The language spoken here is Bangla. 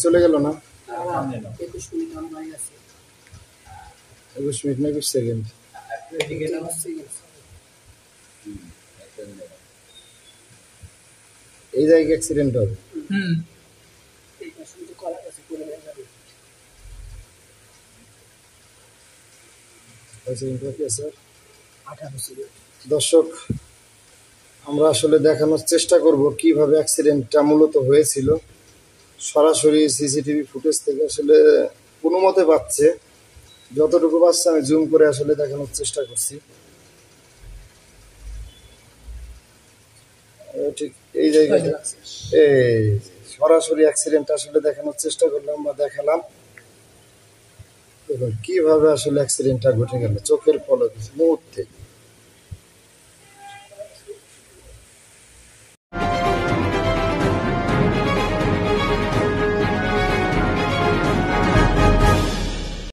চলে গেল না 21 মিনিট অনলাইন আছে 21 মিনিট না 20 সেকেন্ড এই জায়গায় অ্যাক্সিডেন্ট হবে এই পাশে যে কলা আছে পড়ে যাবে অ্যাক্সিডেন্ট হয়েছে স্যার 18 সেকেন্ড দর্শক আমরা আসলে দেখানোর চেষ্টা করব কিভাবে অ্যাক্সিডেন্টটা মূলত হয়েছিল সরাসরি সিসিটিভি ফুটেজ থেকে আসলে কোনো মতে পাচ্ছে যতটুকু পাচ্ছে আমি জুম করে আসলে দেখানোর চেষ্টা করছি ঠিক এই জায়গাটা এই সরাসরি অ্যাক্সিডেন্ট আসলে দেখানোর চেষ্টা করলাম বা দেখালাম দেখুন কিভাবে আসলে অ্যাক্সিডেন্টটা ঘটে গেল চোখের পলকে মুহূর্তে